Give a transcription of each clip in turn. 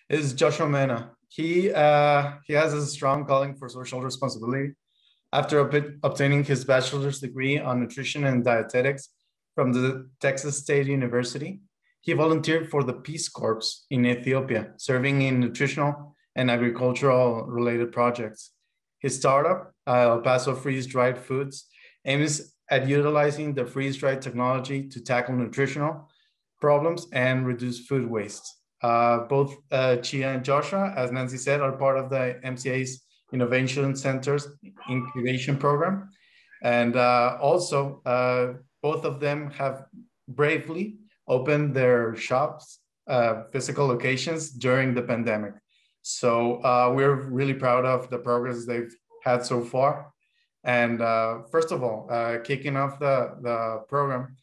is Joshua Mena. He has a strong calling for social responsibility. After obtaining his bachelor's degree on nutrition and dietetics from the Texas State University, he volunteered for the Peace Corps in Ethiopia, serving in nutritional and agricultural related projects. His startup, Paso Freeze-Dried Foods, aims at utilizing the freeze-dried technology to tackle nutritional problems and reduce food waste. Both Chia and Joshua, as Nancy said, are part of the MCA's Innovation Center's incubation program. And also, both of them have bravely opened their shops, physical locations during the pandemic. So we're really proud of the progress they've had so far. And first of all, kicking off the program,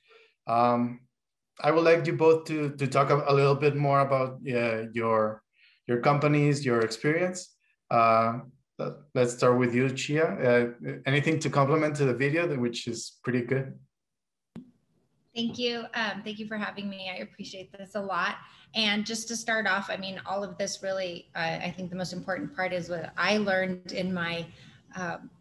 I would like you both to talk a little bit more about your companies, your experience. Let's start with you, Chia. Anything to complement to the video, which is pretty good? Thank you. Thank you for having me. I appreciate this a lot. And just to start off, I mean, all of this really, I think the most important part is what I learned in my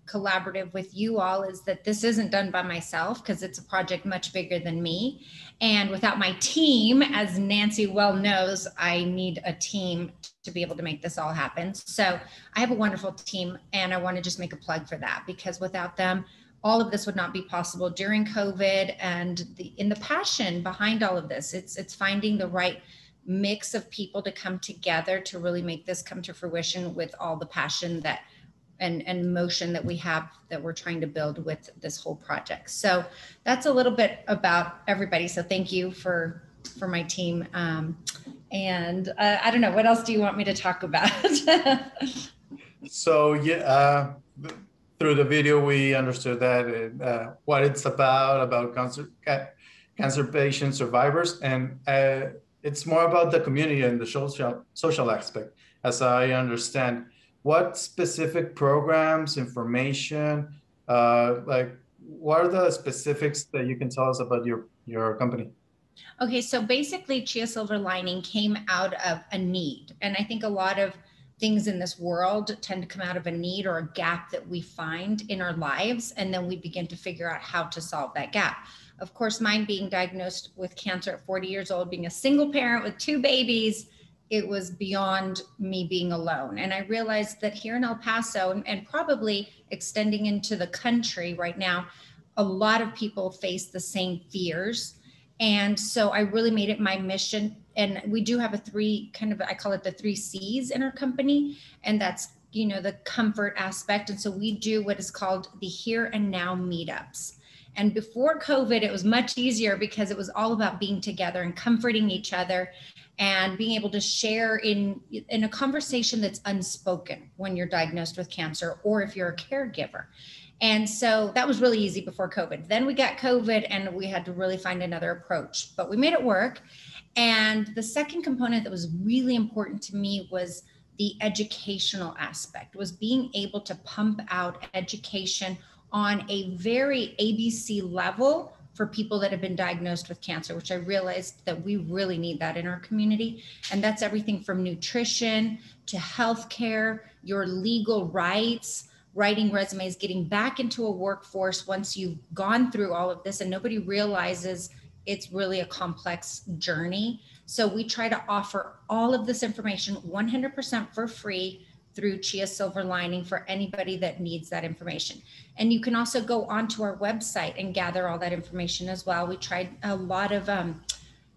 collaborative with you all is that this isn't done by myself because it's a project much bigger than me. And without my team, as Nancy well knows, I need a team to be able to make this all happen. So I have a wonderful team and I want to just make a plug for that because without them, all of this would not be possible during COVID and in the passion behind all of this. It's finding the right mix of people to come together to really make this come to fruition with all the passion that and motion that we have that we're trying to build with this whole project. So that's a little bit about everybody. So thank you for my team. And I don't know, what else do you want me to talk about? So yeah, through the video, we understood that what it's about cancer patient survivors. And it's more about the community and the social aspect, as I understand. What specific programs, information, like what are the specifics that you can tell us about your company? Okay, so basically Chia Silver Lining came out of a need. And I think a lot of things in this world tend to come out of a need or a gap that we find in our lives. And then we begin to figure out how to solve that gap. Of course, mine being diagnosed with cancer at 40 years old, being a single parent with 2 babies, it was beyond me being alone. And I realized that here in El Paso and probably extending into the country right now, a lot of people face the same fears. And so I really made it my mission. And we do have I call it the 3 C's in our company. And that's, the comfort aspect. And so we do what is called the here and now meetups. And before COVID, it was much easier because it was all about being together and comforting each other and being able to share in a conversation that's unspoken when you're diagnosed with cancer or if you're a caregiver. And so that was really easy before COVID. Then we got COVID and we had to really find another approach, but we made it work. And the second component that was really important to me was the educational aspect, was being able to pump out education on a very ABC level for people that have been diagnosed with cancer, which I realized that we really need that in our community. And that's everything from nutrition to healthcare, your legal rights, writing resumes, getting back into a workforce once you've gone through all of this, and nobody realizes it's really a complex journey. So we try to offer all of this information 100% for free through Chia Silver Lining for anybody that needs that information. And you can also go onto our website and gather all that information as well. We tried a lot of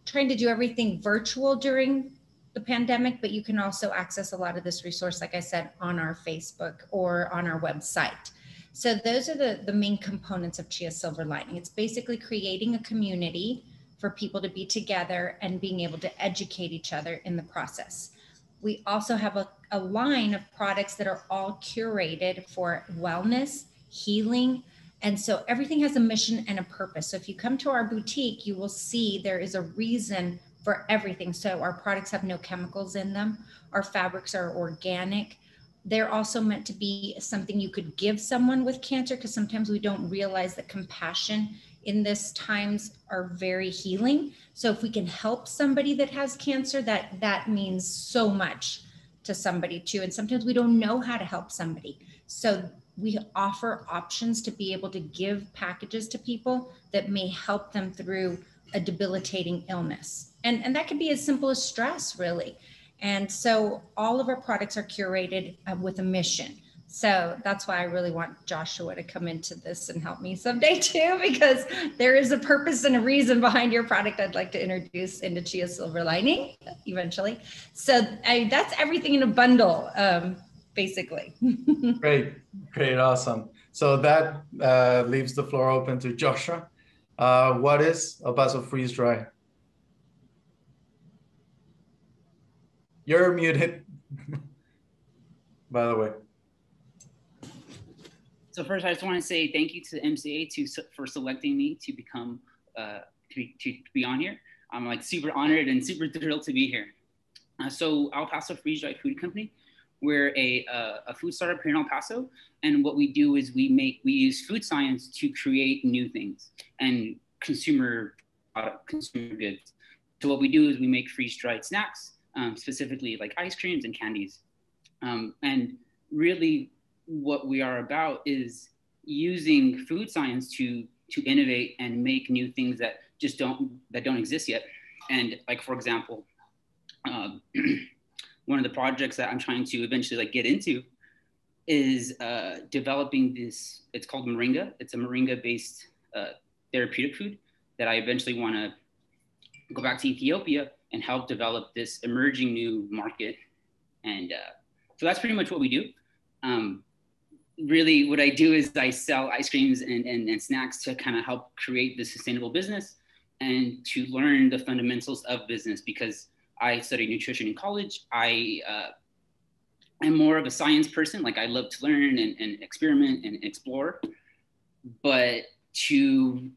trying to do everything virtual during the pandemic, but you can also access a lot of this resource, like I said, on our Facebook or on our website. So those are the main components of Chia Silver Lining. It's basically creating a community for people to be together and being able to educate each other in the process. We also have a line of products that are all curated for wellness, healing. And so everything has a mission and a purpose. So if you come to our boutique, you will see there is a reason for everything. So our products have no chemicals in them. Our fabrics are organic. They're also meant to be something you could give someone with cancer, because sometimes we don't realize that compassion in this times are very healing. So if we can help somebody that has cancer, that means so much to somebody too. And sometimes we don't know how to help somebody. So we offer options to be able to give packages to people that may help them through a debilitating illness. And that could be as simple as stress, really. And so all of our products are curated with a mission. So that's why I really want Joshua to come into this and help me someday too, because there is a purpose and a reason behind your product I'd like to introduce into Chia Silver Lining eventually. So that's everything in a bundle, basically. Great, awesome. So that leaves the floor open to Joshua. What is a Paso Freeze-Dried? You're muted, by the way. So first, I just want to say thank you to MCA for selecting me to become to be on here. I'm like super honored and super thrilled to be here. So El Paso Freeze-Dried Food Company, we're a food startup here in El Paso, and what we do is we use food science to create new things and consumer goods. So what we do is we make freeze-dried snacks, specifically like ice creams and candies, and really what we are about is using food science to innovate and make new things that just don't exist yet. And like, for example, one of the projects that I'm trying to eventually like get into is developing this. It's called moringa. It's a moringa-based therapeutic food that I eventually want to go back to Ethiopia and help develop this emerging new market. And so that's pretty much what we do. Really, what I do is I sell ice creams and snacks to kind of help create the sustainable business and to learn the fundamentals of business, because I studied nutrition in college. I am more of a science person. Like, I love to learn and experiment and explore. But in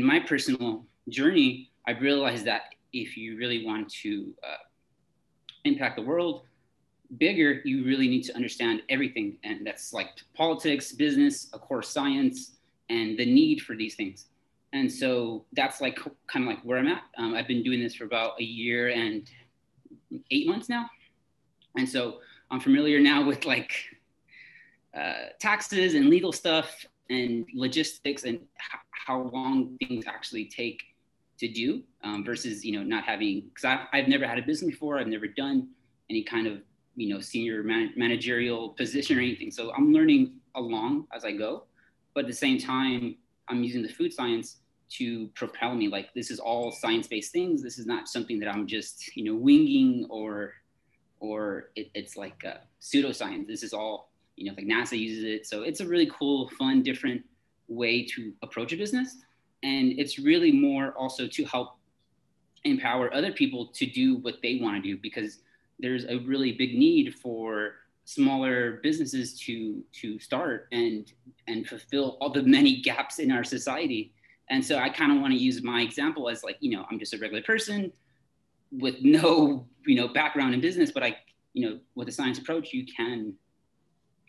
my personal journey, I realized that if you really want to impact the world bigger, you really need to understand everything. And that's like politics, business, of course, science, and the need for these things. And so that's like kind of like where I'm at. I've been doing this for about a year and 8 months now. And so I'm familiar now with like taxes and legal stuff and logistics and how long things actually take to do versus, not having, because I've never had a business before. I've never done any kind of, senior managerial position or anything. So I'm learning along as I go, but at the same time, I'm using the food science to propel me. Like, this is all science-based things. This is not something that I'm just, winging or it's like pseudoscience. This is all, like NASA uses it. So it's a really cool, fun, different way to approach a business. And it's really more also to help empower other people to do what they want to do, because there's a really big need for smaller businesses to start and fulfill all the many gaps in our society. And so I kind of want to use my example as like, I'm just a regular person with no, background in business, but with a science approach, you can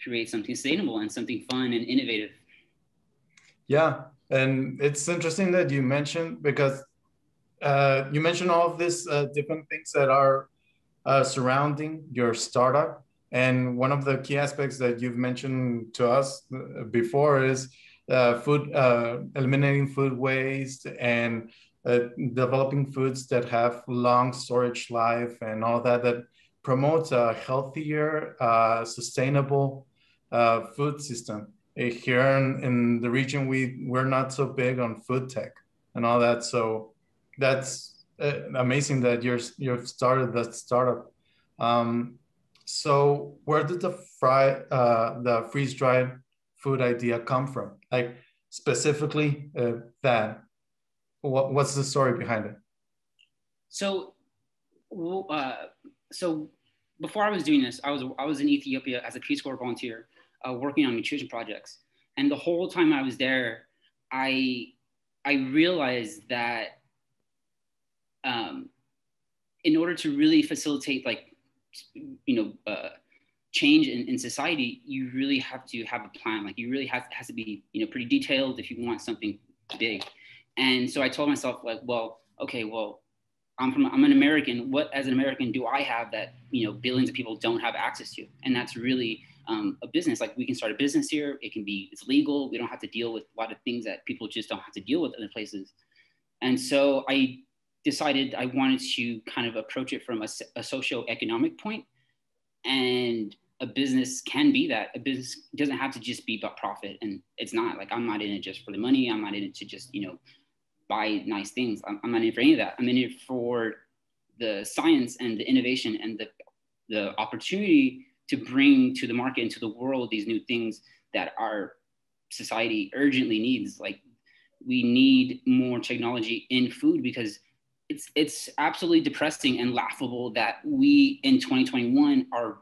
create something sustainable and something fun and innovative. Yeah, and it's interesting that you mentioned, because you mentioned all of these different things that are surrounding your startup. And one of the key aspects that you've mentioned to us before is eliminating food waste and developing foods that have long storage life and all that promotes a healthier, sustainable food system. Here in the region, we're not so big on food tech and all that. So that's amazing that you've started that startup. So where did the freeze-dried food idea come from? Like, specifically that. What's the story behind it? So before I was doing this, I was in Ethiopia as a Peace Corps volunteer, working on nutrition projects. And the whole time I was there, I realized that in order to really facilitate change in society, you really have to have a plan. Like, you really has to be pretty detailed if you want something big. And so I told myself, like, well, okay, well, I'm an American. What, as an American, do I have that, you know, billions of people don't have access to? And that's really a business. Like, we can start a business here. It's legal. We don't have to deal with a lot of things that people just don't have to deal with in other places. And so I decided I wanted to kind of approach it from a socio-economic point. And a business can be that. A business doesn't have to just be about profit. And it's not. Like, I'm not in it just for the money. I'm not in it to just, you know, buy nice things. I'm not in it for any of that. I'm in it for the science and the innovation and the opportunity to bring to the market and to the world these new things that our society urgently needs. Like, we need more technology in food, because it's absolutely depressing and laughable that we in 2021 are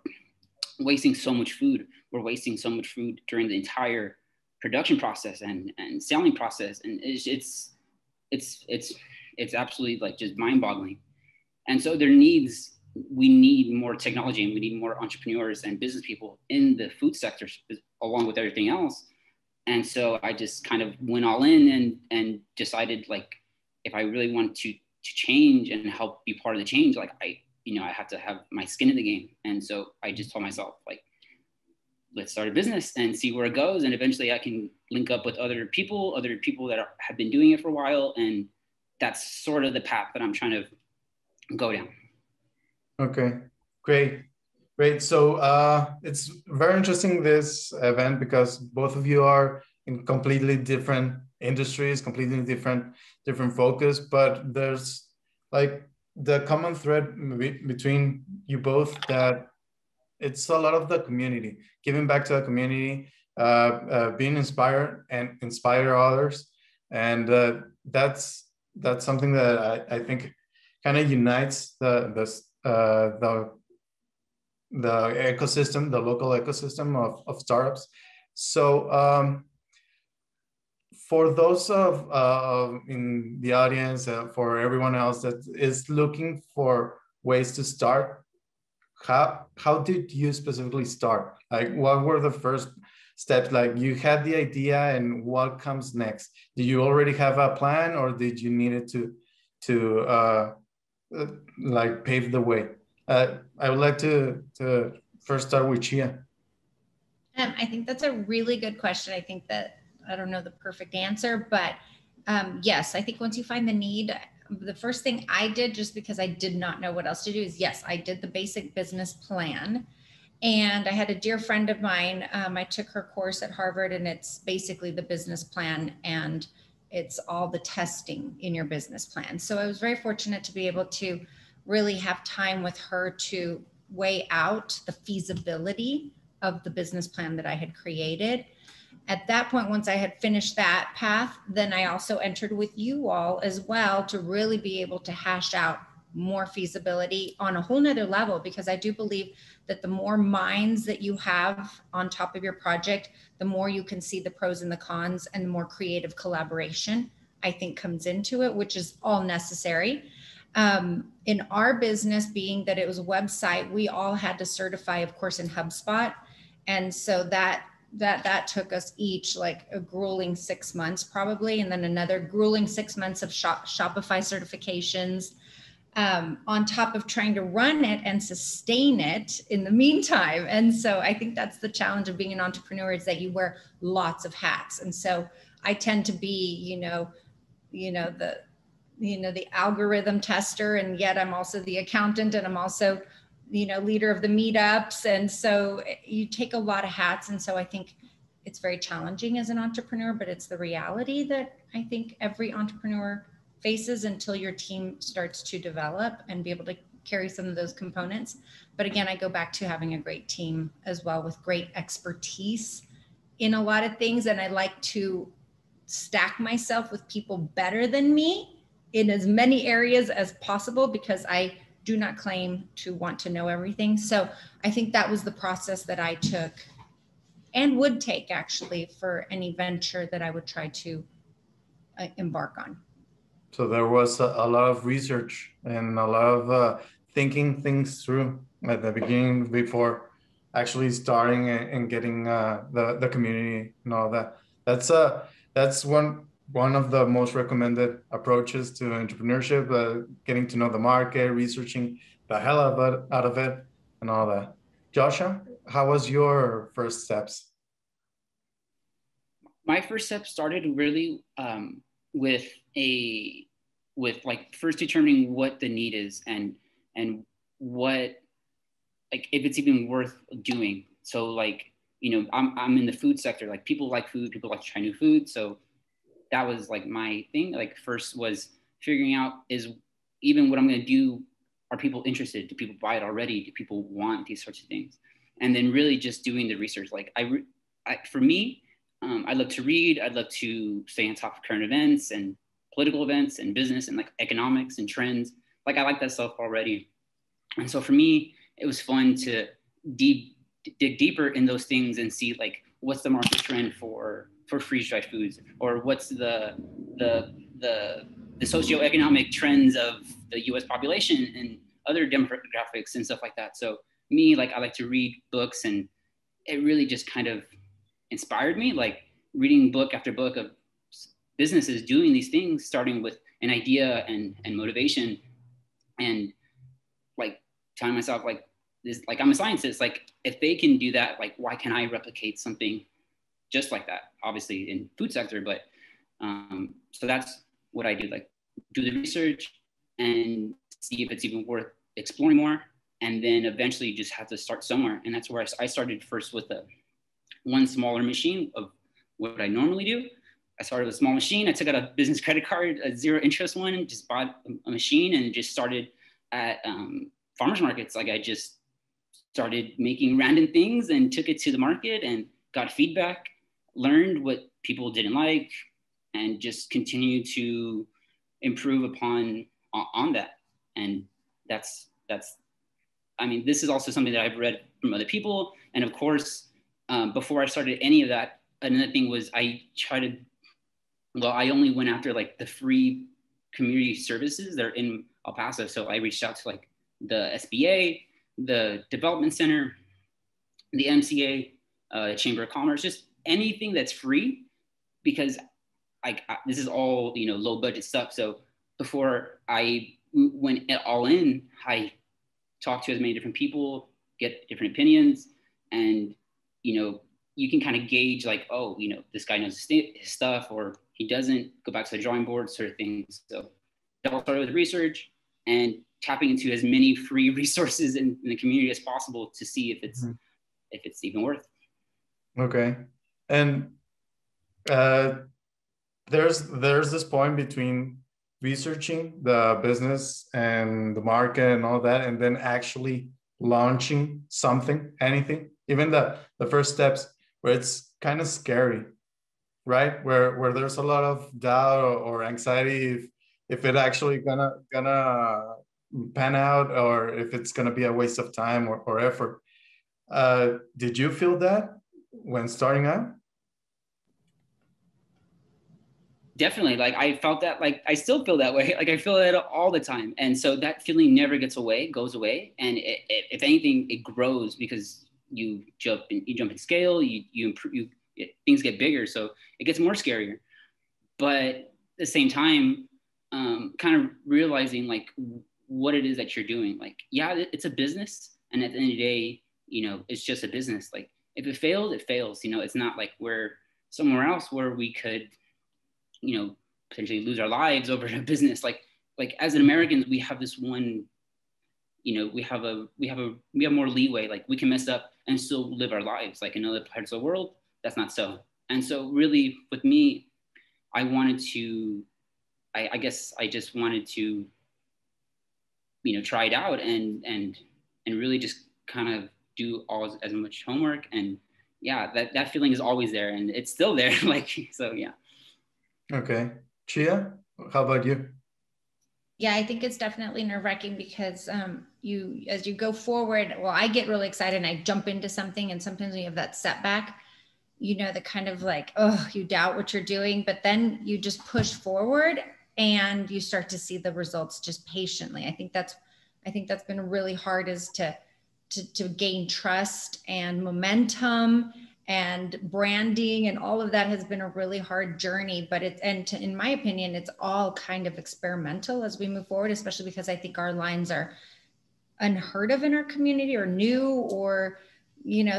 wasting so much food. We're wasting so much food during the entire production process and selling process. And it's absolutely, like, just mind-boggling. And so we need more technology, and we need more entrepreneurs and business people in the food sector along with everything else. And so I just kind of went all in and decided, like, if I really want to change and help be part of the change, like, I have to have my skin in the game. And so I just told myself, like, let's start a business and see where it goes. And eventually I can link up with other people that have been doing it for a while. And that's sort of the path that I'm trying to go down. Okay, great. So it's very interesting, this event, because both of you are in completely different industries, completely different focus, but there's, like, the common thread between you both, that it's a lot of the community, giving back to the community, being inspired and inspire others. And that's something that I think kind of unites the ecosystem, the local ecosystem of startups. So for those in the audience, for everyone else that is looking for ways to start, how did you specifically start? Like, what were the first steps? Like, you had the idea, and what comes next? Did you already have a plan, or did you need it to like, pave the way? I would like to first start with Chia. I think that's a really good question. I think that I don't know the perfect answer, but yes, I think once you find the need, the first thing I did, just because I did not know what else to do, is yes, I did the basic business plan. And I had a dear friend of mine, I took her course at Harvard, and it's basically the business plan, and it's all the testing in your business plan. So I was very fortunate to be able to really have time with her to weigh out the feasibility of the business plan that I had created. At that point, once I had finished that path, then I also entered with you all as well to really be able to hash out more feasibility on a whole nother level, because I do believe that the more minds that you have on top of your project, the more you can see the pros and the cons, and the more creative collaboration, I think, comes into it, which is all necessary. In our business, being that it was a website, we all had to certify, of course, in HubSpot. And so that took us each like a grueling 6 months probably, and then another grueling 6 months of Shopify certifications, on top of trying to run it and sustain it in the meantime. And so I think that's the challenge of being an entrepreneur, is that you wear lots of hats. And so I tend to be, the algorithm tester, and yet I'm also the accountant, and I'm also, leader of the meetups. And so you take a lot of hats. And so I think it's very challenging as an entrepreneur, but it's the reality that I think every entrepreneur faces until your team starts to develop and be able to carry some of those components. But again, I go back to having a great team as well, with great expertise in a lot of things. And I like to stack myself with people better than me in as many areas as possible, because I do not claim to want to know everything. So I think that was the process that I took, and would take actually, for any venture that I would try to embark on. So there was a lot of research and a lot of thinking things through at the beginning before actually starting and getting the community and all that. That's one one of the most recommended approaches to entrepreneurship, getting to know the market, researching the hell out of it, and all that. Joshua, how was your first steps? My first step started really with like first determining what the need is and what, like, if it's even worth doing. So like, I'm in the food sector. Like, people like food, people like to try new food. So that was like my thing. Like, first was figuring out, is even what I'm going to do, are people interested? Do people buy it already? Do people want these sorts of things? And then really just doing the research. Like, for me, I love to read. I'd love to stay on top of current events and political events and business and like economics and trends. Like, I like that stuff already. And so for me, it was fun to dig deeper in those things and see, like, what's the market trend for freeze-dried foods, or what's the socioeconomic trends of the U.S. population and other demographics and stuff like that. So me, like, I like to read books, and it really just kind of inspired me, like reading book after book of businesses doing these things, starting with an idea and motivation, and like telling myself, like, this, like, I'm a scientist, like, if they can do that, like, why can't I replicate something just like that? Obviously in food sector, but so that's what I do, like, do the research and see if it's even worth exploring more, and then eventually just have to start somewhere. And that's where I started first with one smaller machine of what I normally do. I started with a small machine. I took out a business credit card, a zero interest one, and just bought a machine and just started at farmers markets. Like, I just started making random things and took it to the market and got feedback, learned what people didn't like, and just continued to improve upon on that. And that's I mean, this is also something that I've read from other people. And of course, before I started any of that, another thing was I only went after like the free community services that are in El Paso. So I reached out to like the SBA, the Development Center, the MCA, Chamber of Commerce, just anything that's free, because this is all, low budget stuff. So before I went all in, I talked to as many different people, get different opinions, and you can kind of gauge, like, oh, this guy knows his stuff, or he doesn't. Go back to the drawing board, sort of things. So it all started with research and tapping into as many free resources in the community as possible to see if it's even worth. Okay, and there's this point between researching the business and the market and all that, and then actually launching something, anything, even the first steps, where it's kind of scary, right? Where there's a lot of doubt or anxiety if it actually gonna pan out, or if it's gonna be a waste of time or effort. Did you feel that when starting out? Definitely. Like, I felt that, like, I still feel that way. Like, I feel that all the time. And so that feeling never goes away. And if anything, it grows, because you jump in scale, you improve, things get bigger. So it gets more scarier. But at the same time, kind of realizing like what it is that you're doing. Like, yeah, it's a business. And at the end of the day, it's just a business. Like, if it fails, it fails. It's not like we're somewhere else where we could, potentially lose our lives over a business. Like as an Americans, we have this one, we have more leeway. Like, we can mess up and still live our lives. Like, in other parts of the world, that's not so. And so really with me, I wanted to, I guess I just wanted to, try it out and really just kind of do as much homework. And yeah, that feeling is always there, and it's still there. Like, so yeah. Okay. Chia, how about you? Yeah, I think it's definitely nerve-wracking, because as you go forward, well, I get really excited and I jump into something, and sometimes when you have that setback, the kind of like, oh, you doubt what you're doing, but then you just push forward and you start to see the results just patiently. I think that's been really hard, is to gain trust and momentum and branding and all of that has been a really hard journey, but in my opinion, it's all kind of experimental as we move forward, especially because I think our lines are unheard of in our community or new, or,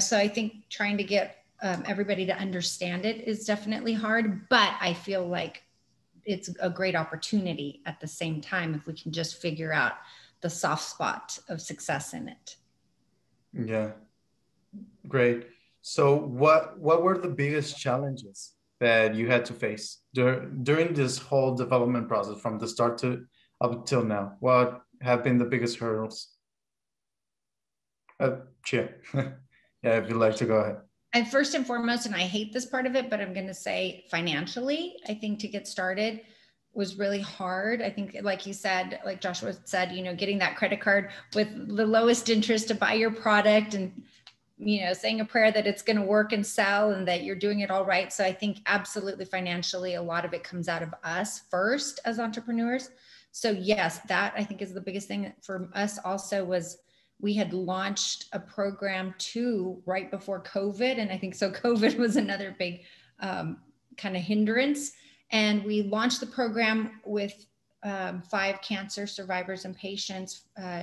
so I think trying to get everybody to understand it is definitely hard, but I feel like it's a great opportunity at the same time if we can just figure out the soft spot of success in it. Yeah, great. So what were the biggest challenges that you had to face during this whole development process from the start to up till now? What have been the biggest hurdles? Chia. Yeah, if you'd like to go ahead. And first and foremost, and I hate this part of it, but I'm going to say financially, I think to get started was really hard. I think, like you said, like Joshua said, getting that credit card with the lowest interest to buy your product and, saying a prayer that it's going to work and sell and that you're doing it all right. So I think absolutely financially, a lot of it comes out of us first as entrepreneurs. So yes, that I think is the biggest thing for us also was we had launched a program too right before COVID. And I think so COVID was another big kind of hindrance. And we launched the program with 5 cancer survivors and patients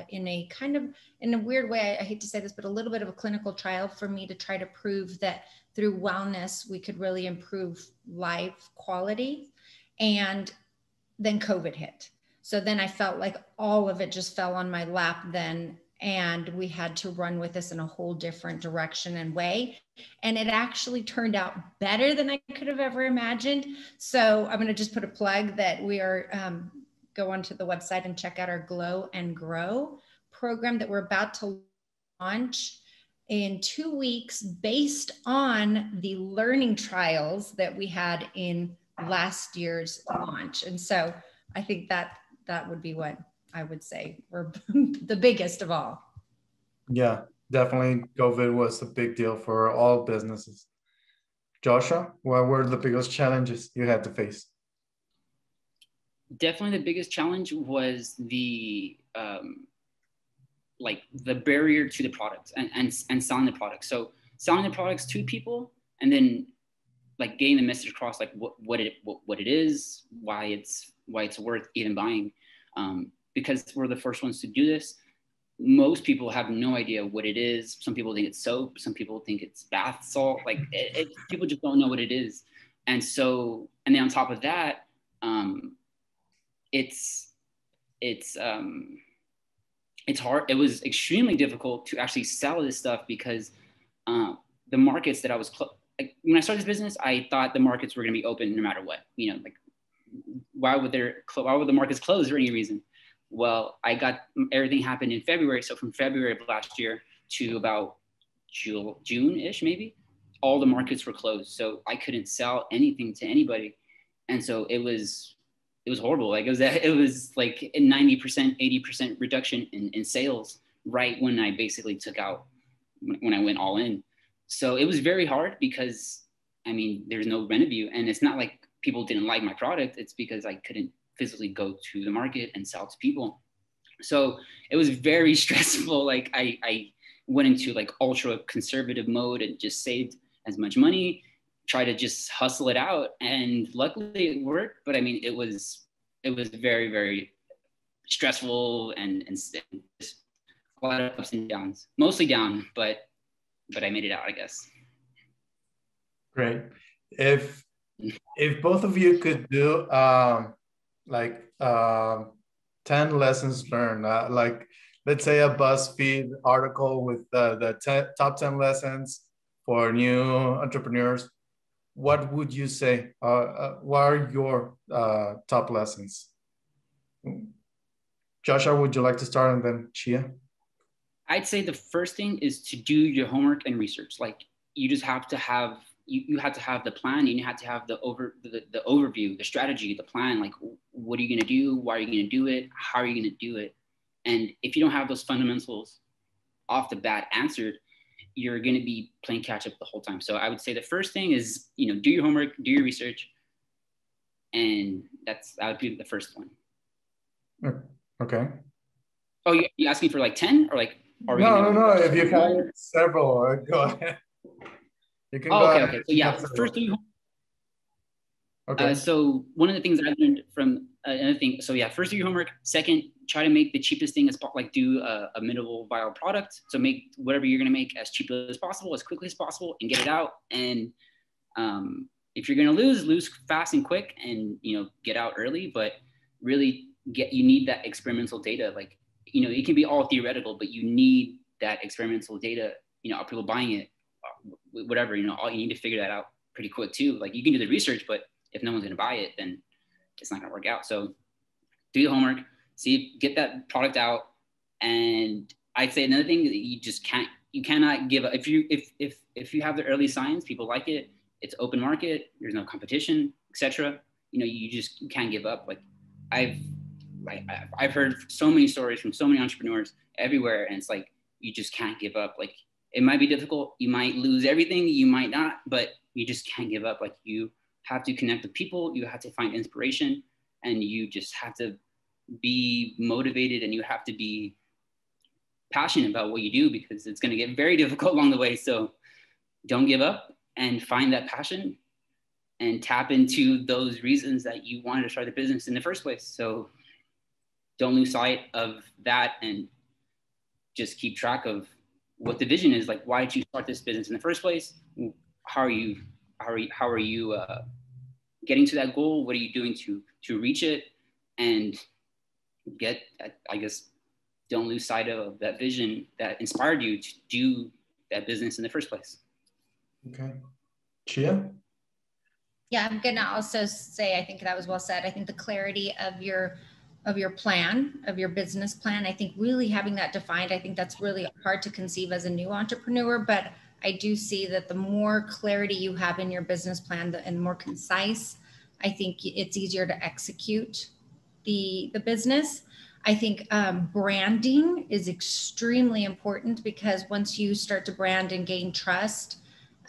in a weird way. I hate to say this, but a little bit of a clinical trial for me to try to prove that through wellness, we could really improve life quality. And then COVID hit. So then I felt like all of it just fell on my lap then. And we had to run with this in a whole different direction and way. And it actually turned out better than I could have ever imagined. So I'm going to just put a plug that we are, go onto the website and check out our Glow and Grow program that we're about to launch in 2 weeks based on the learning trials that we had in last year's launch. And so I think that would be what I would say were the biggest of all. Yeah, definitely. COVID was a big deal for all businesses. Joshua, what were the biggest challenges you had to face? Definitely the biggest challenge was the barrier to the products and selling the products. So selling the products to people and then like getting the message across, like what it is, why it's worth even buying. Because we're the first ones to do this. Most people have no idea what it is. Some people think it's soap. Some people think it's bath salt. Like people just don't know what it is. And then on top of that, it's hard. It was extremely difficult to actually sell this stuff because the markets that I was, when I started this business, I thought the markets were going to be open no matter what, like why would the markets close for any reason? Well, everything happened in February. So from February of last year to about June-ish, maybe, all the markets were closed. So I couldn't sell anything to anybody. And so it was horrible. Like it was like a 90%, 80% reduction in sales right when I basically took out, when I went all in. So it was very hard because, there's no Renovue, and it's not like people didn't like my product. It's because I couldn't physically go to the market and sell to people. So it was very stressful. Like I went into like ultra conservative mode and just saved as much money, try to just hustle it out. And luckily it worked. But it was very, very stressful and just a lot of ups and downs, mostly down, but I made it out, I guess. Great. If both of you could do 10 lessons learned, like let's say a BuzzFeed article with the top 10 lessons for new entrepreneurs, what would you say? What are your top lessons? Joshua, would you like to start, and then Chia? I'd say the first thing is to do your homework and research. Like you just have to have, you have to have the plan, and you have to have the overview, the strategy, the plan. Like, what are you going to do? Why are you going to do it? How are you going to do it? And if you don't have those fundamentals off the bat answered, you're going to be playing catch up the whole time. So I would say the first thing is, do your homework, do your research. And that would be the first one. Okay. Oh, you asking for like 10 or like? No. If you have several, go ahead. You can Oh, go okay, ahead. okay. So yeah, first do Okay. so one of the things that I learned from another thing, so yeah, first do your homework. Second, try to make the cheapest thing as possible, like do a minimal viral product. So make whatever you're gonna make as cheap as possible, as quickly as possible, and get it out. And if you're gonna lose fast and quick, and get out early. But really you need that experimental data. Like it can be all theoretical, but you need that experimental data. Are people buying it? Whatever. All you need to figure that out pretty quick too. Like you can do the research, but if no one's going to buy it, then it's not going to work out. So do the homework, get that product out. And I'd say another thing that you cannot give up. If you have the early signs, people like it, it's open market, there's no competition, etc. You can't give up. Like I've heard so many stories from so many entrepreneurs everywhere. And it's like, you just can't give up. Like it might be difficult. You might lose everything, you might not, but you just can't give up. Like you have to connect with people, you have to find inspiration, and you just have to be motivated, and you have to be passionate about what you do, because it's going to get very difficult along the way. So don't give up, and find that passion and tap into those reasons that you wanted to start the business in the first place. So don't lose sight of that, and just keep track of what the vision is. Like, why did you start this business in the first place? How are you getting to that goal? What are you doing to reach it? And don't lose sight of that vision that inspired you to do that business in the first place. Okay. Chia? Yeah, I'm gonna also say, I think that was well said. I think the clarity of your plan, of your business plan, I think really having that defined, I think that's really hard to conceive as a new entrepreneur, but I do see that the more clarity you have in your business plan and more concise, I think it's easier to execute the business. I think branding is extremely important, because once you start to brand and gain trust,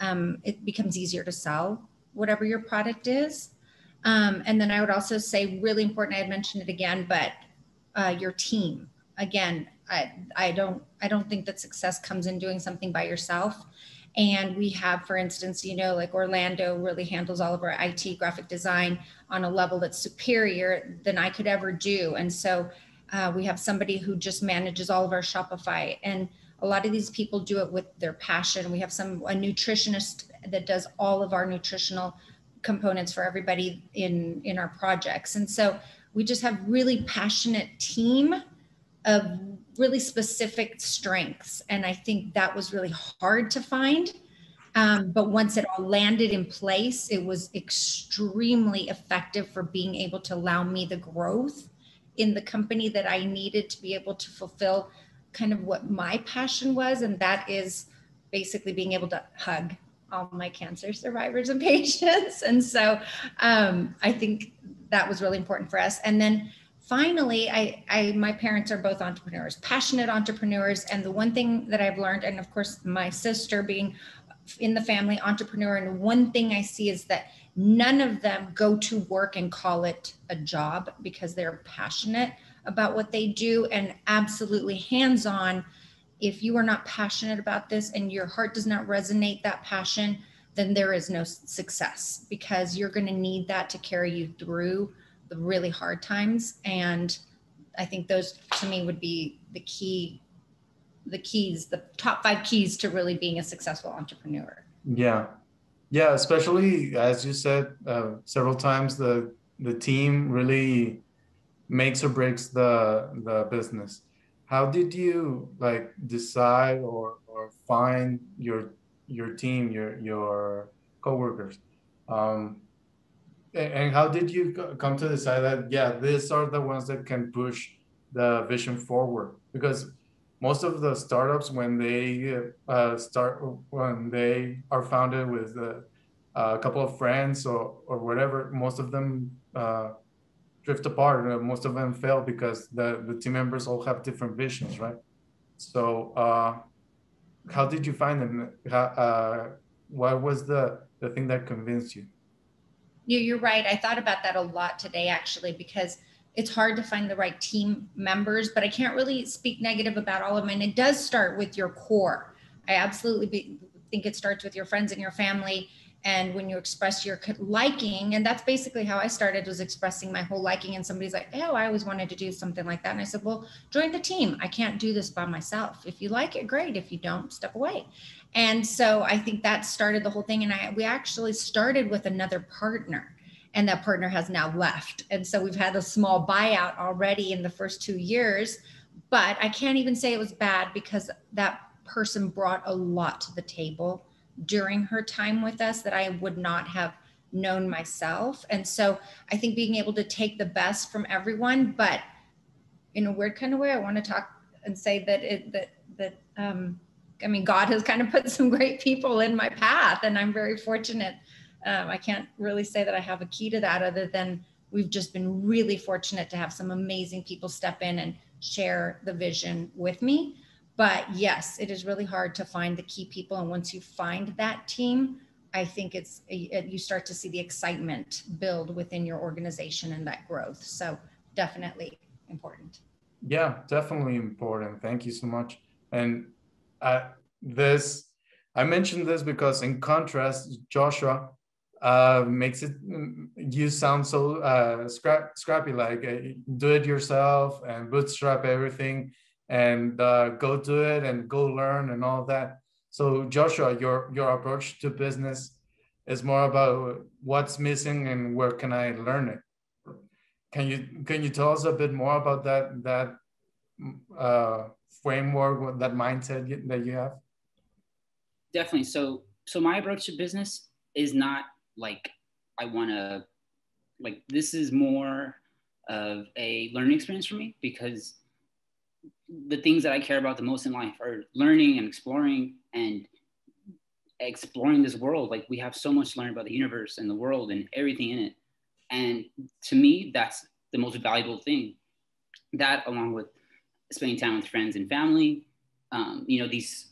it becomes easier to sell whatever your product is. And then I would also say, really important, I had mentioned it again, but your team. Again, I don't think that success comes in doing something by yourself. And we have, for instance, like Orlando really handles all of our IT graphic design on a level that's superior than I could ever do. And so we have somebody who just manages all of our Shopify. And a lot of these people do it with their passion. We have a nutritionist that does all of our nutritional components for everybody in our projects. And so we just have really passionate team of really specific strengths. And I think that was really hard to find. But once it all landed in place, it was extremely effective for being able to allow me the growth in the company that I needed to be able to fulfill kind of what my passion was. And that is basically being able to hug all my cancer survivors and patients. And so I think that was really important for us. And then finally, my parents are both entrepreneurs, passionate entrepreneurs. And the one thing that I've learned, and of course, my sister being in the family entrepreneur, and one thing I see is that none of them go to work and call it a job, because they're passionate about what they do and absolutely hands-on. If you are not passionate about this and your heart does not resonate that passion, then there is no success, because you're going to need that to carry you through the really hard times. And I think those to me would be the top 5 keys to really being a successful entrepreneur. Yeah, especially as you said several times, the team really makes or breaks the business. How did you decide or find your team, your coworkers? And how did you come to decide that, these are the ones that can push the vision forward? Because most of the startups, when they when they are founded with a couple of friends or whatever, most of them drift apart. Most of them fail because the team members all have different visions, right? So how did you find them? What was the thing that convinced you? You're right. I thought about that a lot today, actually, because it's hard to find the right team members, but I can't really speak negative about all of them. And it does start with your core. I absolutely think it starts with your friends and your family. And when you express your liking, and that's basically how I started, was expressing my whole liking. And somebody's like, oh, I always wanted to do something like that. And I said, well, join the team. I can't do this by myself. If you like it, great. If you don't, step away. And so I think that started the whole thing. And we actually started with another partner, and that partner has now left. And so we've had a small buyout already in the first 2 years, but I can't even say it was bad, because that person brought a lot to the table during her time with us that I would not have known myself. And so I think being able to take the best from everyone, but in a weird kind of way, I want to talk and say that I mean, God has kind of put some great people in my path, and I'm very fortunate. I can't really say that I have a key to that, other than we've just been really fortunate to have some amazing people step in and share the vision with me. But yes, it is really hard to find the key people. And once you find that team, I think you start to see the excitement build within your organization and that growth. So definitely important. Yeah, definitely important. Thank you so much. And I mentioned this because, in contrast, Joshua makes it, you sound so scrappy, like do it yourself and bootstrap everything and go do it and go learn and all that. So Joshua, your approach to business is more about what's missing and where can I learn it. Can you tell us a bit more about that framework, that mindset that you have? Definitely. So my approach to business is not like I want to, like, this is more of a learning experience for me, because the things that I care about the most in life are learning and exploring this world. Like, we have so much to learn about the universe and the world and everything in it. And to me, that's the most valuable thing. That, along with spending time with friends and family, these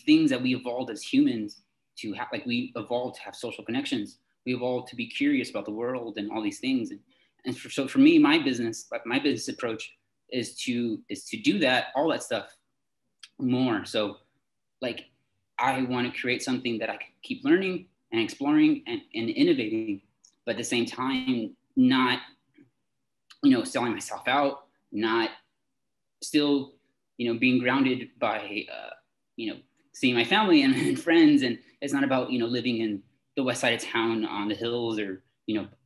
things that we evolved as humans to have. Like, we evolved to have social connections. We evolved to be curious about the world and all these things. So for me, my business approach is to do that, all that stuff more. So, like, I want to create something that I can keep learning and exploring and innovating, but at the same time, not, selling myself out, not still, being grounded by, seeing my family and friends. And it's not about, living in the west side of town on the hills, or,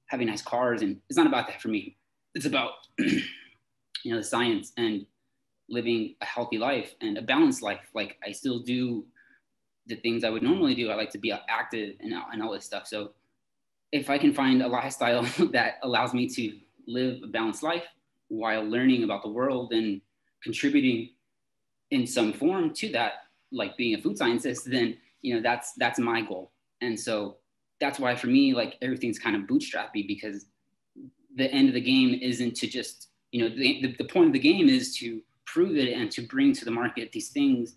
having nice cars. And it's not about that for me. It's about, the science and living a healthy life and a balanced life. Like, I still do the things I would normally do. I like to be active and all this stuff. So if I can find a lifestyle that allows me to live a balanced life while learning about the world and contributing in some form to that, like being a food scientist, then, that's my goal. And so that's why, for me, like, everything's kind of bootstrappy, because the end of the game isn't to just, the point of the game is to prove it and to bring to the market these things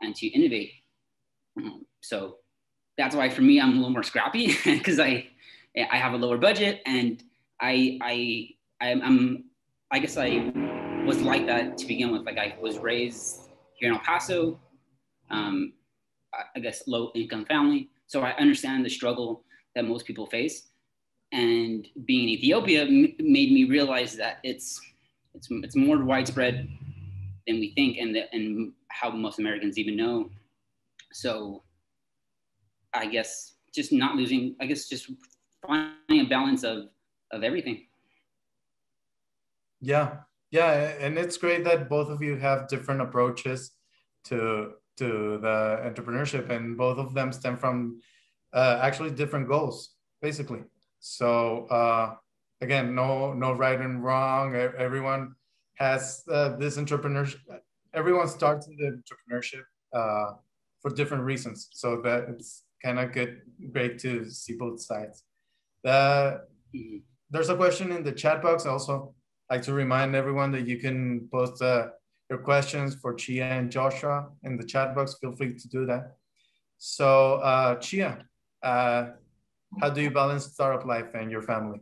and to innovate. So that's why, for me, I'm a little more scrappy, because I have a lower budget, and I guess I was like that to begin with. Like, I was raised here in El Paso, I guess low income family. So I understand the struggle that most people face. And being in Ethiopia made me realize that it's more widespread than we think, and how most Americans even know. So I guess just not losing, just finding a balance of everything. Yeah, and it's great that both of you have different approaches to the entrepreneurship, and both of them stem from actually different goals, basically. So again, no right and wrong. Everyone has this entrepreneurship. Everyone starts in the entrepreneurship for different reasons. So that it's kind of great to see both sides. There's a question in the chat box. Also, like to remind everyone that you can post your questions for Chia and Joshua in the chat box. Feel free to do that. So Chia, how do you balance startup life and your family?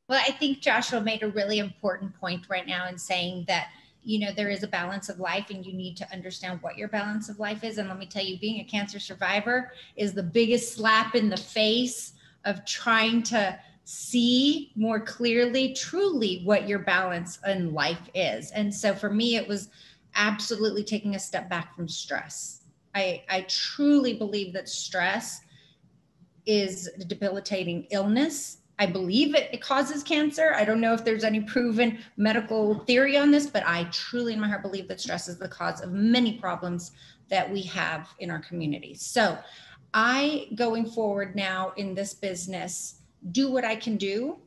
Well, I think Joshua made a really important point right now in saying that, you know, there is a balance of life and you need to understand what your balance of life is. And let me tell you, being a cancer survivor is the biggest slap in the face of trying to see more clearly, truly what your balance in life is. And so for me, it was absolutely taking a step back from stress. I truly believe that stress is a debilitating illness. I believe it causes cancer. I don't know if there's any proven medical theory on this, but I truly in my heart believe that stress is the cause of many problems that we have in our community. So I, going forward now in this business, do what I can do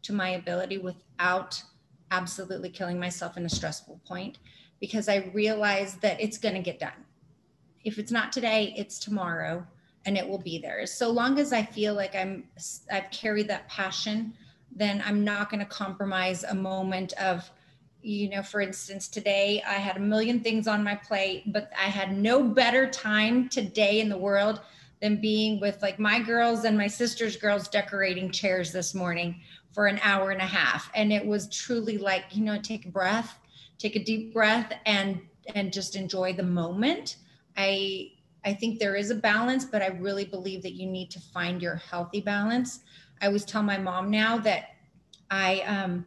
to my ability without absolutely killing myself in a stressful point, because I realize that it's going to get done. If it's not today, it's tomorrow, and it will be there. So long as I feel like I've carried that passion, then I'm not going to compromise a moment of, you know, for instance, today I had a million things on my plate, but I had no better time today in the world than being with like my girls and my sister's girls decorating chairs this morning for an hour and a half. And it was truly like, you know, take a breath, take a deep breath, and just enjoy the moment. I think there is a balance, but I really believe that you need to find your healthy balance. I always tell my mom now that I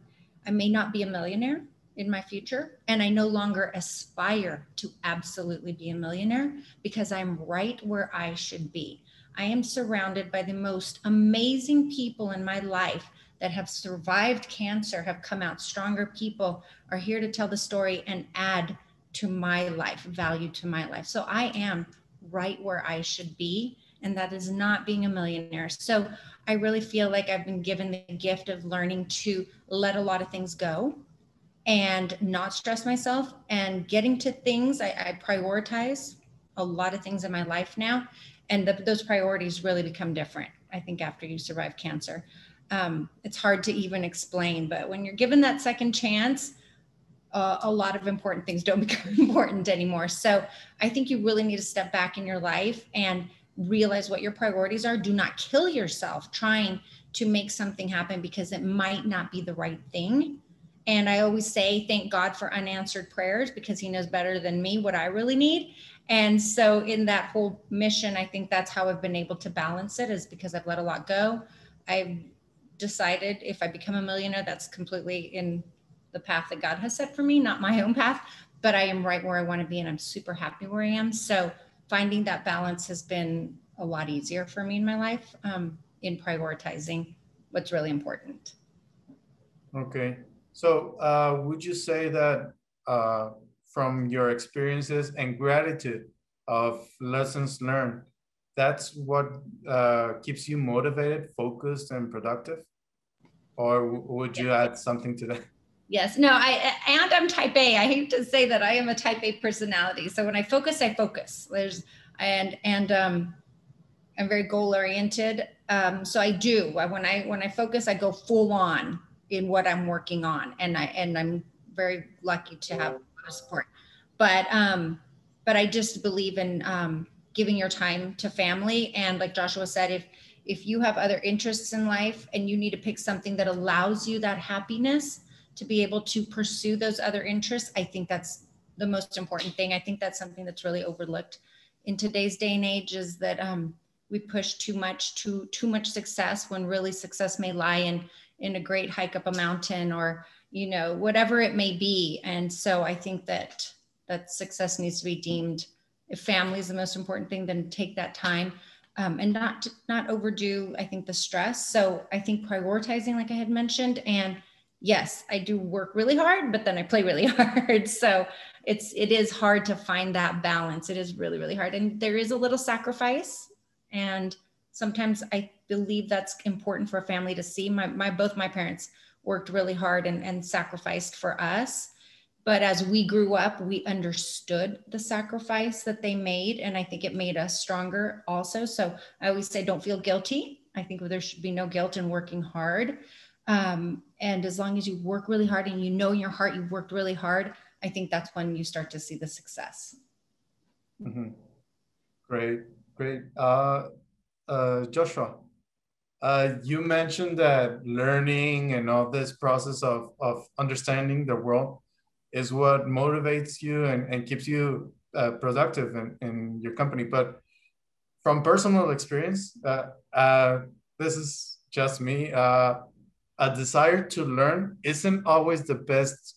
may not be a millionaire in my future, and I no longer aspire to absolutely be a millionaire, because I'm right where I should be. I am surrounded by the most amazing people in my life that have survived cancer, have come out stronger people, are here to tell the story and add to my life, value to my life. So I am right where I should be, and that is not being a millionaire. So I really feel like I've been given the gift of learning to let a lot of things go and not stress myself, and getting to things. I prioritize a lot of things in my life now, and those priorities really become different, I think, after you survive cancer. It's hard to even explain, but when you're given that second chance, a lot of important things don't become important anymore. So I think you really need to step back in your life and realize what your priorities are. Do not kill yourself trying to make something happen, because it might not be the right thing. And I always say, thank God for unanswered prayers, because he knows better than me what I really need. And so in that whole mission, I think that's how I've been able to balance it, is because I've let a lot go. I've decided if I become a millionaire, that's completely in the path that God has set for me, not my own path, but I am right where I want to be, and I'm super happy where I am. So finding that balance has been a lot easier for me in my life, in prioritizing what's really important. Okay. So would you say that from your experiences and gratitude of lessons learned, that's what keeps you motivated, focused, and productive? Or would you add something to that? Yes, no, I'm type A. I hate to say that I am a type A personality. So when I focus, I focus. I'm very goal oriented. So I do. When I focus, I go full on in what I'm working on, and I'm very lucky to have a lot of support. But I just believe in giving your time to family. And like Joshua said, if you have other interests in life and you need to pick something that allows you that happiness to be able to pursue those other interests, I think that's the most important thing. I think that's something that's really overlooked in today's day and age, is that we push too much success, when really success may lie in a great hike up a mountain, or, you know, whatever it may be. And so I think that success needs to be deemed, if family is the most important thing, then take that time, and not overdo, I think, the stress. So I think prioritizing, like I had mentioned, and yes, I do work really hard, but then I play really hard. So it is hard to find that balance. It is really, really hard. And there is a little sacrifice. And sometimes I believe that's important for a family to see. Both my parents worked really hard and sacrificed for us. But as we grew up, we understood the sacrifice that they made. And I think it made us stronger also. So I always say, don't feel guilty. I think there should be no guilt in working hard. And as long as you work really hard and you know in your heart you've worked really hard, I think that's when you start to see the success. Mm-hmm. Great. Joshua, you mentioned that learning and all this process of understanding the world is what motivates you and keeps you productive in your company. But from personal experience, this is just me, a desire to learn isn't always the best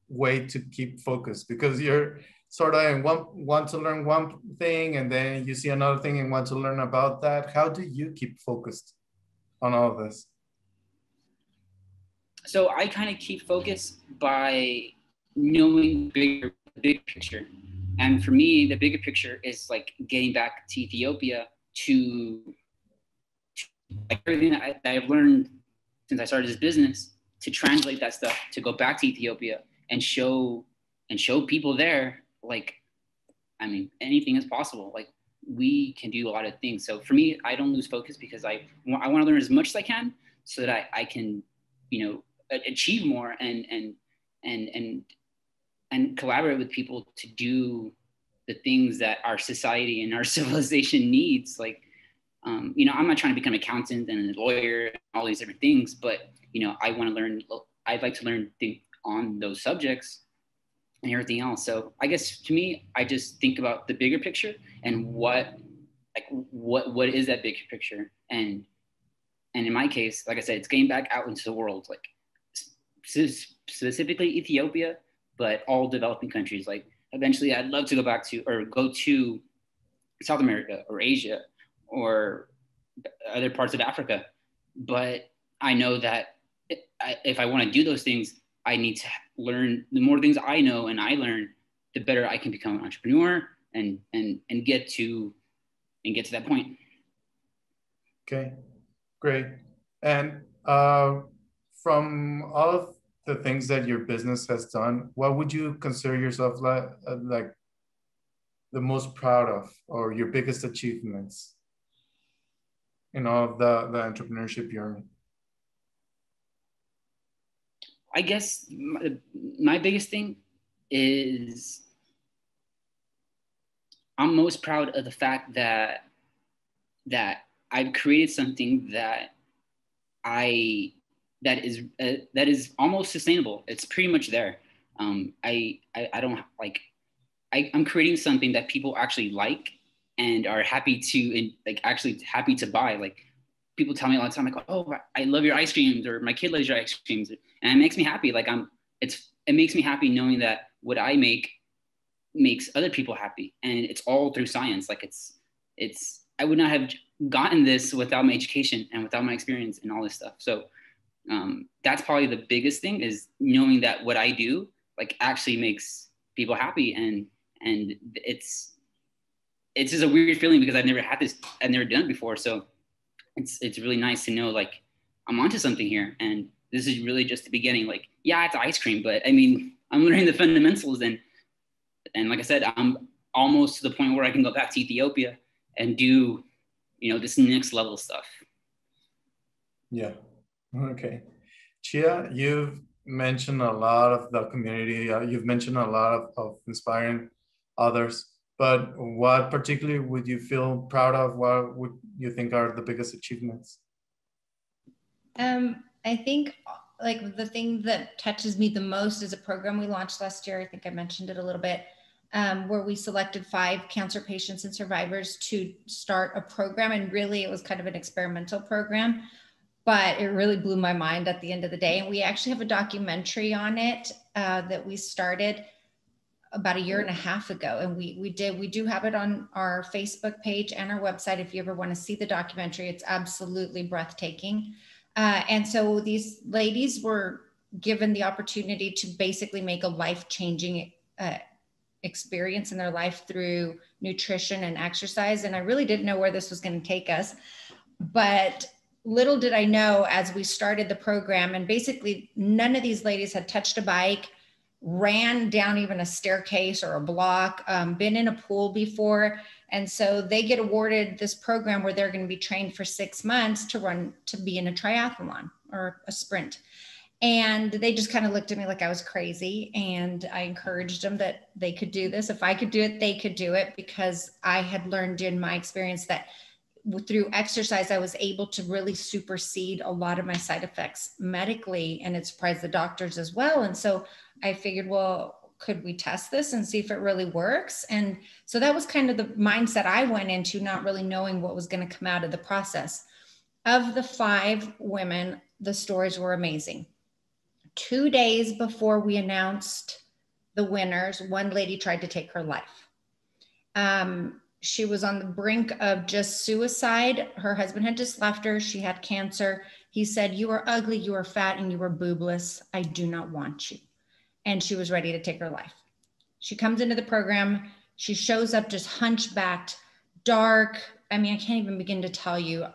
way to keep focused, because you're sort of in want to learn one thing and then you see another thing and want to learn about that. How do you keep focused on all of this? So I kind of keep focused by knowing the big picture. And for me, the bigger picture is like getting back to Ethiopia to like everything that I've learned since I started this business, to translate that stuff, to go back to Ethiopia and show people there, like, I mean, anything is possible. Like, we can do a lot of things. So for me, I don't lose focus because I want to learn as much as I can so that I can, you know, achieve more and collaborate with people to do the things that our society and our civilization needs. Like, you know, I'm not trying to become an accountant and a lawyer and all these different things, but, you know, I'd like to learn on those subjects and everything else. So I guess to me, I just think about the bigger picture and what is that big picture. And in my case, like I said, it's getting back out into the world, like specifically Ethiopia, but all developing countries. Like, eventually I'd love to go to South America or Asia or other parts of Africa. But I know that if I want to do those things, I need to learn. The more things I know and I learn, the better I can become an entrepreneur and get to that point. Okay, great. And from all of the things that your business has done, what would you consider yourself like the most proud of, or your biggest achievements in all of the entrepreneurship journey? I guess my biggest thing is I'm most proud of the fact that I've created something that is almost sustainable. It's pretty much there. I don't like. I'm creating something that people actually like and are happy to buy. Like, people tell me all the time, like, oh, I love your ice creams, or my kid loves your ice creams. And it makes me happy. Like, it makes me happy knowing that what I make makes other people happy. And it's all through science. Like, I would not have gotten this without my education and without my experience and all this stuff. So that's probably the biggest thing, is knowing that what I do, like, actually makes people happy. And it's just a weird feeling because I've never done it before. So it's really nice to know, like, I'm onto something here, and this is really just the beginning. Like, yeah, it's ice cream, but I mean, I'm learning the fundamentals, and like I said, I'm almost to the point where I can go back to Ethiopia and do, you know, this next level stuff. Yeah. Okay. Chia, you've mentioned a lot of the community. You've mentioned a lot of inspiring others. But what particularly would you feel proud of? What would you think are the biggest achievements? I think, like, the thing that touches me the most is a program we launched last year. I think I mentioned it a little bit, where we selected 5 cancer patients and survivors to start a program. And really, it was kind of an experimental program, but it really blew my mind at the end of the day. And we actually have a documentary on it that we started about a year and a half ago. And we do have it on our Facebook page and our website. If you ever want to see the documentary, it's absolutely breathtaking. And so these ladies were given the opportunity to basically make a life-changing experience in their life through nutrition and exercise. And I really didn't know where this was going to take us, but little did I know as we started the program, and basically none of these ladies had touched a bike, ran down even a staircase or a block, been in a pool before. And so they get awarded this program where they're going to be trained for 6 months to be in a triathlon or a sprint. And they just kind of looked at me like I was crazy. And I encouraged them that they could do this. If I could do it, they could do it, because I had learned in my experience that through exercise, I was able to really supersede a lot of my side effects medically, and it surprised the doctors as well. And so I figured, well, could we test this and see if it really works? And so that was kind of the mindset I went into, not really knowing what was going to come out of the process. Of the 5 women, the stories were amazing. 2 days before we announced the winners, one lady tried to take her life. She was on the brink of just suicide. Her husband had just left her. She had cancer. He said, "You are ugly, you are fat, and you are boobless. I do not want you." And she was ready to take her life. She comes into the program. She shows up just hunchbacked, dark. I mean, I can't even begin to tell you,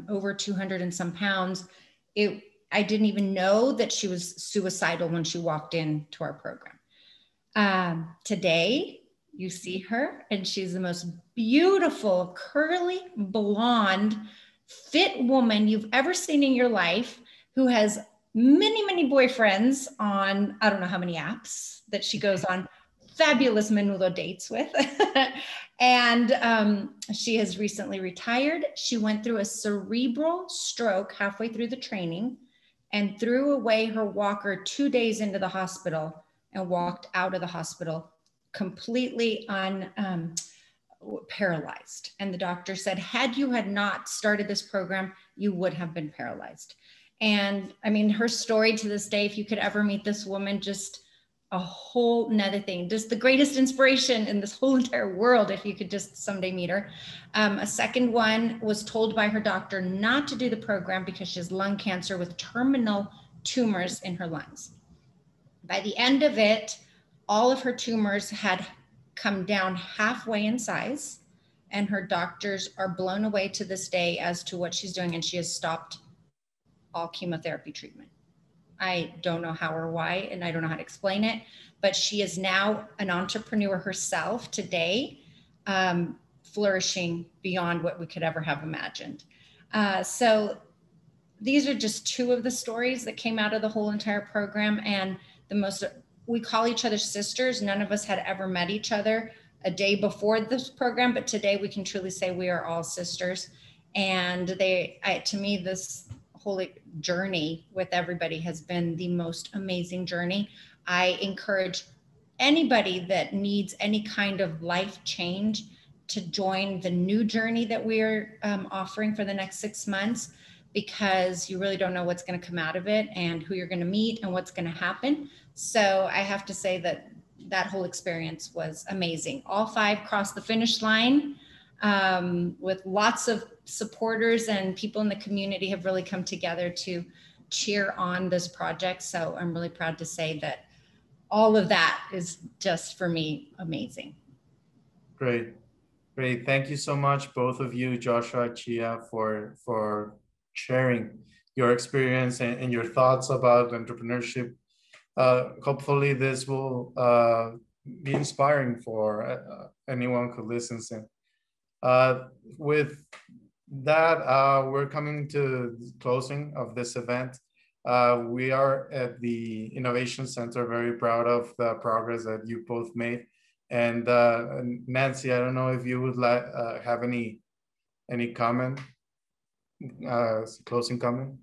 over 200 and some pounds. I didn't even know that she was suicidal when she walked into our program. Today, you see her, and she's the most beautiful, curly, blonde, fit woman you've ever seen in your life, who has many, many boyfriends on, I don't know how many apps that she goes on fabulous menudo dates with. And she has recently retired. She went through a cerebral stroke halfway through the training and threw away her walker 2 days into the hospital and walked out of the hospital completely paralyzed. And the doctor said, had you had not started this program, you would have been paralyzed. And I mean, her story to this day, if you could ever meet this woman, just a whole nother thing, just the greatest inspiration in this whole entire world, if you could just someday meet her. A second one was told by her doctor not to do the program because she has lung cancer with terminal tumors in her lungs. By the end of it, all of her tumors had come down halfway in size, and her doctors are blown away to this day as to what she's doing, and she has stopped all chemotherapy treatment. I don't know how or why, and I don't know how to explain it, but she is now an entrepreneur herself today, flourishing beyond what we could ever have imagined. So these are just 2 of the stories that came out of the whole entire program. And we call each other sisters. None of us had ever met each other a day before this program, but today we can truly say we are all sisters. And to me, this whole journey with everybody has been the most amazing journey. I encourage anybody that needs any kind of life change to join the new journey that we're offering for the next 6 months, because you really don't know what's going to come out of it and who you're going to meet and what's going to happen. So I have to say that whole experience was amazing. All 5 crossed the finish line with lots of supporters, and people in the community have really come together to cheer on this project. So I'm really proud to say that all of that is just, for me, amazing. Great. Thank you so much, both of you, Joshua, Chia, for sharing your experience and your thoughts about entrepreneurship. Hopefully this will be inspiring for anyone who listens in. With that, we're coming to the closing of this event. We are at the Innovation Center very proud of the progress that you both made. And Nancy, I don't know if you would have any comment, closing comment?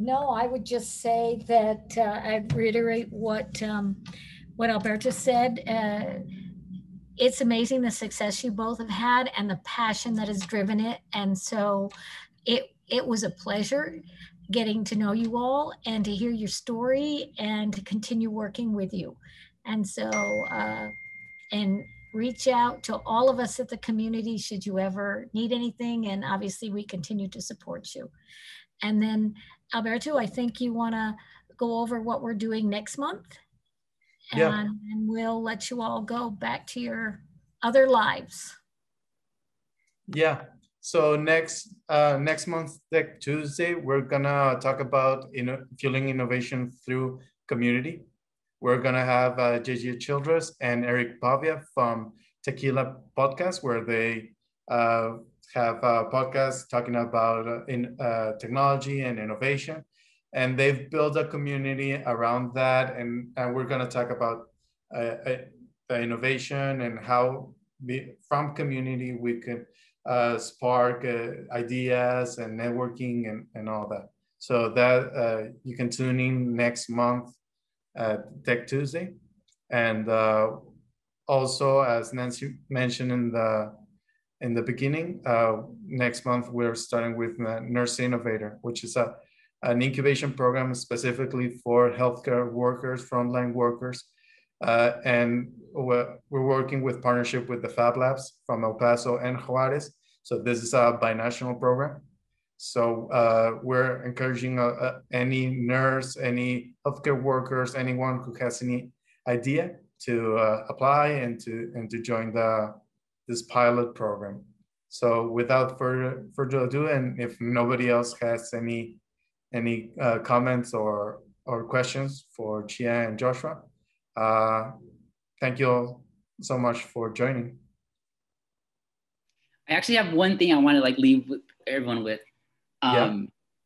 No, I would just say that I'd reiterate what Alberto said. It's amazing the success you both have had and the passion that has driven it. And so it was a pleasure getting to know you all and to hear your story and to continue working with you. And so, and reach out to all of us at the community should you ever need anything. And obviously we continue to support you. And then Alberto, I think you want to go over what we're doing next month. Yeah. And we'll let you all go back to your other lives. Yeah. So next month, next Tuesday, we're gonna talk about fueling innovation through community. We're gonna have JJ Childress and Eric Pavia from Tequila Podcast, where they have a podcast talking about technology and innovation. And they've built a community around that. And we're going to talk about the innovation and how from community we could spark ideas and networking and all that. So that you can tune in next month at Tech Tuesday. And also, as Nancy mentioned in the beginning, next month we're starting with Nurse Innovator, which is an incubation program specifically for healthcare workers, frontline workers. And we're working with partnership with the Fab Labs from El Paso and Juarez. So this is a binational program. So we're encouraging any nurse, any healthcare workers, anyone who has any idea to apply and to join this pilot program. So without further ado, and if nobody else has any comments or questions for Chia and Joshua, thank you all so much for joining. I actually have one thing I want to like leave with everyone with.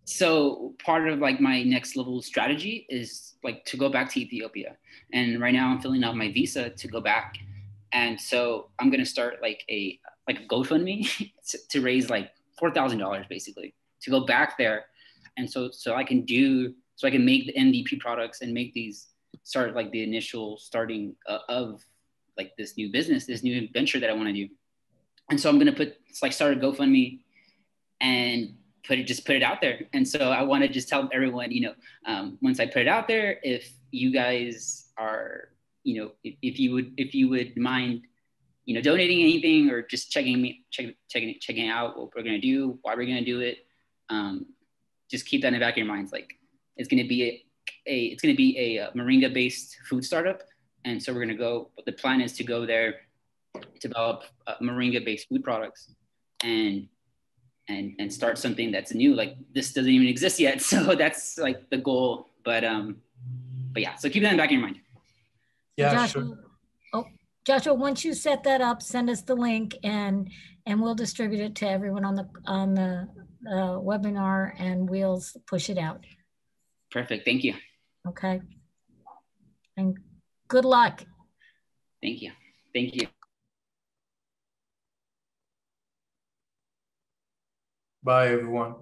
So part of like my next level strategy is like to go back to Ethiopia. And right now I'm filling out my visa to go back. And so I'm going to start like a GoFundMe to raise like $4,000 basically to go back there. And so I can make the MVP products and make these start like the initial starting of like this new business, this new venture that I want to do. And so I'm going to start a GoFundMe and put it out there. And so I want to just tell everyone, once I put it out there, if you guys are, if you would mind, donating anything or just checking out what we're going to do, why we're going to do it. Just keep that in the back of your minds. Like it's going to be a moringa based food startup. And so the plan is to go there, develop moringa based food products and start something that's new. Like this doesn't even exist yet. So that's like the goal. But yeah, so keep that in the back of your mind. Yeah, Joshua, sure. Joshua, once you set that up, send us the link and we'll distribute it to everyone on the webinar and we'll push it out. Perfect. Thank you. Okay. And good luck. Thank you. Thank you. Bye, everyone.